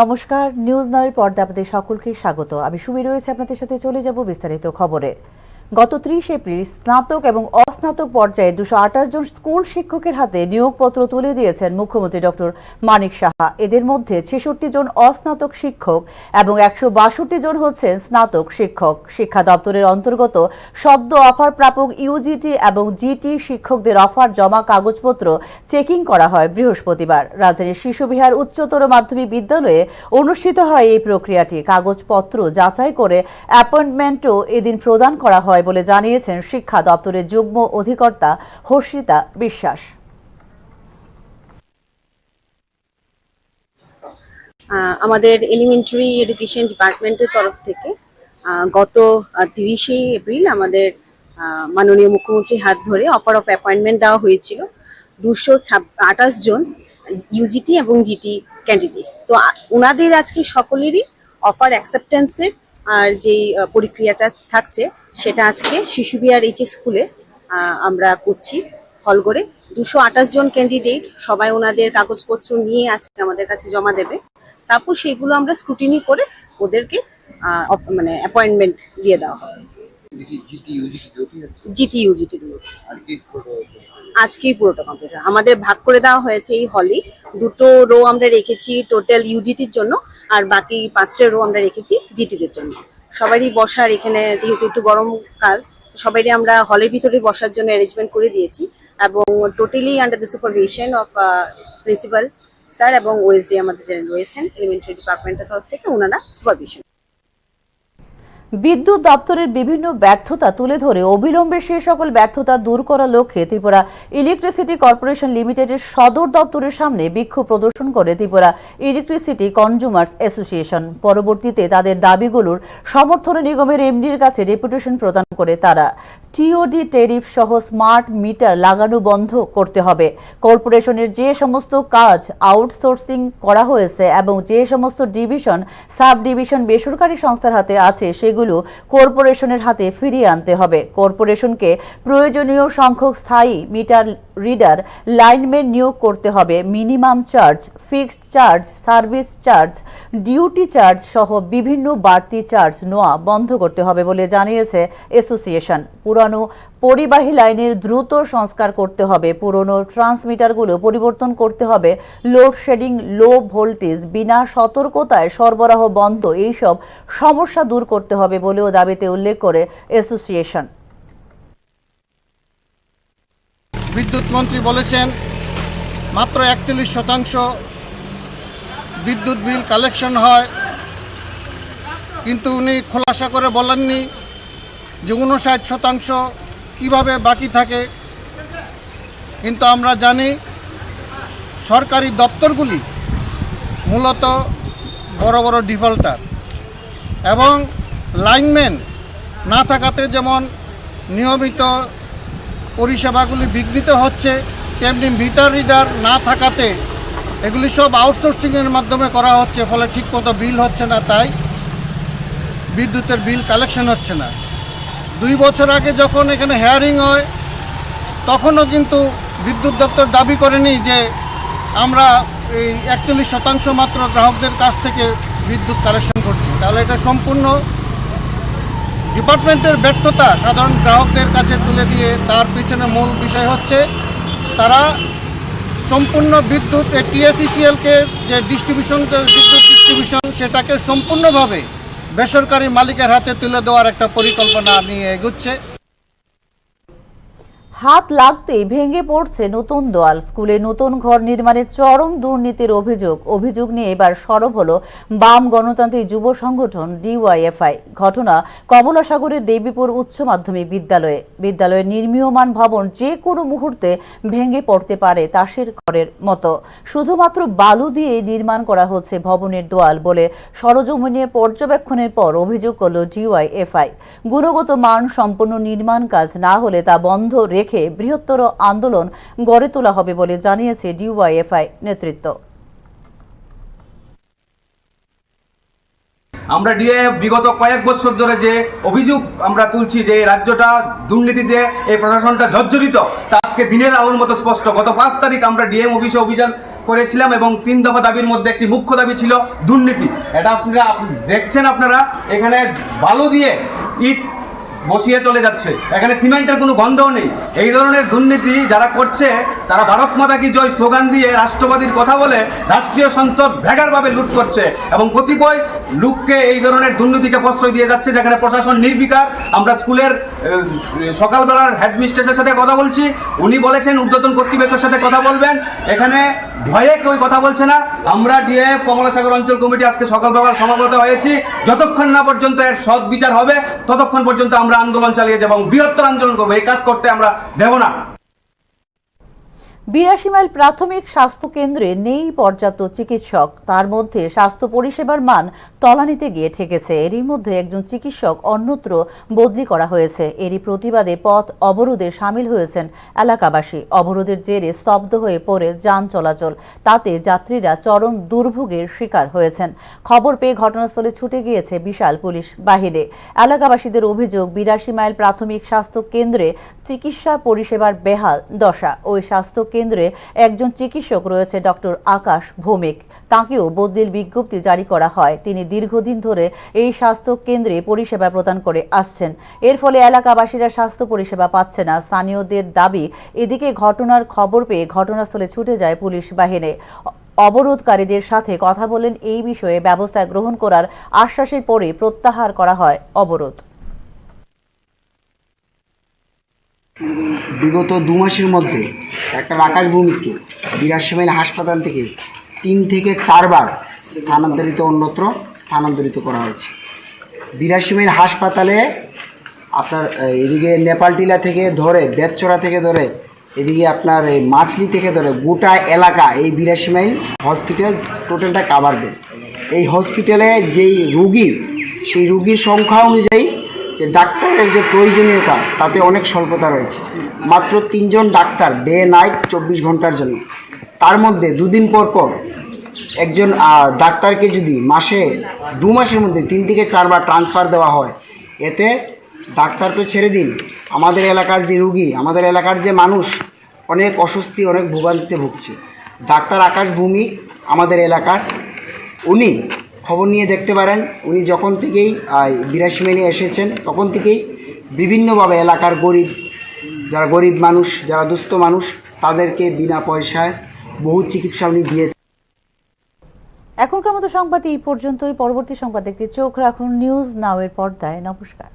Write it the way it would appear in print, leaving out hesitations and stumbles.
নমস্কার, নিউজ নয়ের পর্দায় আপনাদের সকলকে স্বাগত। আমি সুমি রয়েছে আপনাদের সাথে। চলে যাব বিস্তারিত খবরে। গত 30 এপ্রিল স্নাতক এবং অস্নাতক পর্যায়ে 228 জন স্কুল শিক্ষকের হাতে নিয়োগপত্র তুলে দিয়েছেন মুখ্যমন্ত্রী ডক্টর মানিক সাহা। এদের মধ্যে 66 জন অস্নাতক শিক্ষক এবং 162 জন হচ্ছেন স্নাতক শিক্ষক। শিক্ষা দপ্তরের অন্তর্গত সদ্য অফার প্রাপক ইউজিটি এবং জিটি শিক্ষকদের অফার জমা কাগজপত্র চেকিং করা হয় বৃহস্পতিবার। রাজধানীর শিশুবিহার উচ্চতর মাধ্যমিক বিদ্যালয়ে অনুষ্ঠিত হয় এই প্রক্রিয়াটি। কাগজপত্র যাচাই করে অ্যাপয়েন্টমেন্টও এদিন প্রদান করা হয় বলে জানিয়েছেন শিক্ষা দপ্তরের যুগ্ম অধিকর্তা হর্ষিতা বিশ্বাস। আমাদের এলিমেন্টারি এডুকেশন ডিপার্টমেন্টের তরফ থেকে গত 30 এপ্রিল আমাদের মাননীয় মুখ্যমন্ত্রীর হাত ধরে অফার অফ অ্যাপয়েন্টমেন্ট দেওয়া হয়েছিল 228 জন ইউজিটি এবং জিটি ক্যান্ডিডেটস। তো ওনাদের আজকে সকলেরই অফার অ্যাকসেপ্টেন্সের আর যেই প্রক্রিয়াটা থাকছে সেটা আজকে শিশুবিহার এইচএস স্কুলে আমরা করছি হল করে। 228 জন ক্যান্ডিডেট সবাই ওনাদের কাগজপত্র নিয়ে আজকে আমাদের কাছে জমা দেবে। তারপর সেইগুলো আমরা স্ক্রুটিনি করে ওদেরকে মানে অ্যাপয়েন্টমেন্ট দিয়ে দেওয়া হবে। জিটি ইউজিটি আজকেই পুরোটা কমপ্লিট হয়। আমাদের ভাগ করে দেওয়া হয়েছে এই হলে। 2টো রো আমরা রেখেছি টোটাল ইউজিটির জন্য, আর বাকি 5টা রো আমরা রেখেছি জিটিদের জন্য। সবারই বসার এখানে যেহেতু একটু গরমকাল, সবাইকে আমরা হলের ভিতরে বসার জন্য অ্যারেঞ্জমেন্ট করে দিয়েছি এবং totally under the supervision of principal sir এবং ওএসডি আমাদের যারা রয়েছেন এলিমেন্টারি ডিপার্টমেন্টের তরফ থেকে ওনারা সুপারভিশন। বিদ্যুৎ দপ্তরের বিভিন্ন ব্যর্থতা তুলে ধরে অবিলম্বে সে সকল ব্যর্থতা দূর করার লক্ষ্যে ত্রিপুরা ইলেকট্রিসিটি কর্পোরেশন লিমিটেডের সদর দপ্তরের সামনে বিক্ষোভ প্রদর্শন করে ত্রিপুরা ইলেকট্রিসিটি কনজিউমার্স অ্যাসোসিয়েশন। পরবর্তীতে তাদের দাবিগুলোর সমর্থনে নিগমের এমডির কাছে ডেপুটেশন প্রদান করে তারা টিওডি ট্যারিফ সহ স্মার্ট মিটার লাগানো বন্ধ করতে হবে, কর্পোরেশনের যে সমস্ত কাজ আউটসোর্সিং করা হয়েছে এবং যে সমস্ত ডিভিশন সাব ডিভিশন বেসরকারি সংস্থার হাতে আছে সেগুলো কর্পোরেশনের হাতে ফিরিয়ে আনতে হবে। কর্পোরেশনকে প্রয়োজনীয় সংখ্যক স্থায়ী মিটার রিডার লাইনম্যান নিয়োগ করতে হবে। Minimum charge, fixed charge, service charge, duty charge সহ বিভিন্ন বাড়তি চার্জ নেওয়া বন্ধ করতে হবে বলে জানিয়েছে অ্যাসোসিয়েশন। পুরানো পরিবাহী লাইনের দ্রুত সংস্কার করতে হবে, পুরনো ট্রান্সমিটারগুলো পরিবর্তন করতে হবে, লোডশেডিং, লো ভোল্টেজ, বিনা সতর্কতায় সরবরাহ বন্ধ, এইসব সমস্যা দূর করতে হবে বলেও দাবিতে উল্লেখ করে অ্যাসোসিয়েশন। বিদ্যুৎ মন্ত্রী বলেছেন মাত্র 41% বিদ্যুৎ বিল কালেকশন হয়, কিন্তু উনি খোলাসা করে বলেননি যে 59% কীভাবে বাকি থাকে। কিন্তু আমরা জানি সরকারি দপ্তরগুলি মূলত বড় বড় ডিফল্টার এবং লাইনম্যান না থাকাতে যেমন নিয়মিত পরিষেবাগুলি বিঘ্নিত হচ্ছে, তেমনি মিটার রিডার না থাকাতে এগুলি সব আউটসোর্সিংয়ের মাধ্যমে করা হচ্ছে, ফলে ঠিকমতো বিল হচ্ছে না, তাই বিদ্যুতের বিল কালেকশন হচ্ছে না। 2 বছর আগে যখন এখানে হেয়ারিং হয় তখনও কিন্তু বিদ্যুৎ দপ্তর দাবি করেনি যে আমরা এই 41% মাত্র গ্রাহকদের কাছ থেকে বিদ্যুৎ কালেকশন করছি। তাহলে এটা সম্পূর্ণ ডিপার্টমেন্টের ব্যর্থতা সাধারণ গ্রাহকদের কাছে তুলে দিয়ে। তার পিছনে মূল বিষয় হচ্ছে তারা সম্পূর্ণ বিদ্যুৎ টিএসইসিএলকে যে বিদ্যুৎ ডিস্ট্রিবিউশন সেটাকে সম্পূর্ণভাবে বেসরকারি মালিকের হাতে তুলে দেওয়ার একটা পরিকল্পনা নিয়ে এগুচ্ছে। হাত লাগতেই ভেঙে পড়ছে নতুন দেওয়াল। স্কুলে নতুন ঘর নির্মাণে চরম দুর্নীতির অভিযোগ নিয়ে এবার সরব হলো বাম গণতান্ত্রিক যুব সংগঠন ডিওয়াইএফআই। ঘটনা কমলাসাগরের দেবীপুর উচ্চ মাধ্যমিক বিদ্যালয়ের নির্মীয়মান ভবন যে কোনো মুহূর্তে ভেঙে পড়তে পারে তাসের ঘরের মতো। শুধুমাত্র বালু দিয়ে নির্মাণ করা হচ্ছে ভবনের দেওয়াল বলে সরজমিনে পর্যবেক্ষণের পর অভিযোগ করল ডিওয়াইএফআই। গুণগত মান সম্পন্ন নির্মাণ কাজ না হলে তা বন্ধ রেখে বৃহত্তর আন্দোলন গড়ে তোলা হবে বলে জানিয়েছে ডিওয়াইএফআই নেতৃত্ব। আমরা ডিএফ বিগত কয়েক বছর ধরে যে অভিযোগ আমরা তুলছি যে রাজ্যটা দুর্নীতিতে এই প্রশাসনটা জর্জরিত, তা আজকে দিনের আলোর মতো স্পষ্ট। গত 5 তারিখ আমরা ডিএম অফিসে অভিযান করেছিলাম এবং 3 দফা দাবির মধ্যে একটি মুখ্য দাবি ছিল দুর্নীতি। এটা আপনারা দেখছেন, আপনারা এখানে বালু দিয়ে ইট বসিয়ে চলে যাচ্ছে, এখানে সিমেন্টের কোনো গন্ধও নেই। এই ধরনের দুর্নীতি যারা করছে তারা ভারত মাতা কি জয় স্লোগান দিয়ে রাষ্ট্রবাদীর কথা বলে রাষ্ট্রীয় সম্পদ ভেগারভাবে লুট করছে এবং কতিপয় লোককে এই ধরনের দুর্নীতিকে প্রশ্রয় দিয়ে যাচ্ছে, যেখানে প্রশাসন নির্বিকার। আমরা স্কুলের সকালবেলার হেডমিস্ট্রেসের সাথে কথা বলছি, উনি বলেছেন ঊর্ধ্বতন কর্তৃপক্ষের সাথে কথা বলবেন, এখানে ভয়ে কেউ কথা বলছে না। আমরা ডিএফ কমলাসাগর অঞ্চল কমিটি আজকে সকালবেলার সমাগত হয়েছি, যতক্ষণ না পর্যন্ত এর সৎ বিচার হবে ততক্ষণ পর্যন্ত আমরা আন্দোলন চালিয়ে যাব এবং বৃহত্তর আন্দোলন করবো। এই কাজ করতে আমরা দেব না। 82 মাইল প্রাথমিক স্বাস্থ্য কেন্দ্রে নেই পর্যাপ্ত চিকিৎসক, তার মধ্যে স্বাস্থ্য পরিষেবার মান তলানিতে গিয়ে ঠেকেছে। এরই মধ্যে একজন চিকিৎসক অন্যত্র বদলি করা হয়েছে। এরই প্রতিবাদে পথ অবরোধে সামিল হয়েছেন এলাকাবাসী। অবরোধের জেরে স্তব্ধ হয়ে পড়ে যান চলাচল, তাতে যাত্রীরা চরম দুর্ভোগের শিকার হয়েছেন। খবর পেয়ে ঘটনাস্থলে ছুটে গিয়েছে বিশাল পুলিশ বাহিনী। এলাকাবাসীদের অভিযোগ, 82 মাইল প্রাথমিক স্বাস্থ্য কেন্দ্রে চিকিৎসা পরিষেবার বেহাল দশা। ওই স্বাস্থ্য কেন্দ্রে একজন চিকিৎসক রয়েছে, ডক্টর আকাশ ভৌমিক। তাকেও বদলির বিজ্ঞপ্তি জারি করা হয়। তিনি দীর্ঘদিন ধরে এই স্বাস্থ্য কেন্দ্রে পরিষেবা প্রদান করে আসছেন। এর ফলে এলাকাবাসীরা স্বাস্থ্য পরিষেবা পাচ্ছে না। স্থানীয়দের দাবি, এদিকে ঘটনার খবর পেয়ে ঘটনাস্থলে ছুটে যায় পুলিশ বাহিনী। অবরোধকারীদের সাথে কথা বলেন এই বিষয়ে ব্যবস্থা গ্রহণ করার আশ্বাসের পরে প্রত্যাহার করা হয় অবরোধ। বিগত 2 মাসের মধ্যে ডাক্তার আকাশ ভৌমিককে 82 মাইল হাসপাতাল থেকে 3 থেকে 4 বার অন্যত্র স্থানান্তরিত করা হয়েছে। 82 মাইল হাসপাতালে আপনার এদিকে নেপালটিলা থেকে ধরে, বেতচড়া থেকে ধরে, এদিকে আপনার এই মাছলি থেকে ধরে গোটা এলাকা এই 82 মাইল হসপিটাল টোটালটা কাভার দেয়। এই হসপিটালে যেই রুগী, সেই রুগীর সংখ্যা অনুযায়ী যে ডাক্তারের যে প্রয়োজনীয়তা তাতে অনেক স্বল্পতা রয়েছে। মাত্র 3 জন ডাক্তার ডে নাইট 24 ঘন্টার জন্য। তার মধ্যে 2 দিন পর পর একজন ডাক্তারকে যদি মাসে 2 মাসের মধ্যে 3 থেকে 4 বার ট্রান্সফার দেওয়া হয়, এতে ডাক্তার তো ছেড়ে দিন, আমাদের এলাকার যে রুগী, আমাদের এলাকার যে মানুষ অনেক অস্বস্তি, অনেক ভোগান্তিতে ভুগছে। ডাক্তার আকাশ ভৌমিক আমাদের এলাকার, উনি খবর নিয়ে দেখতে পারেন, উনি যখন থেকেই 82 মাইলে এসেছেন তখন থেকেই বিভিন্নভাবে এলাকার যারা গরিব মানুষ, যারা দুস্থ মানুষ, তাদেরকে বিনা পয়সায় বহু চিকিৎসা উনি দিয়েছেন। এখনকার মতো সংবাদ এই পর্যন্তই। পরবর্তী সংবাদ দেখতে চোখ রাখুন নিউজ নাও এর পর্দায়। নমস্কার।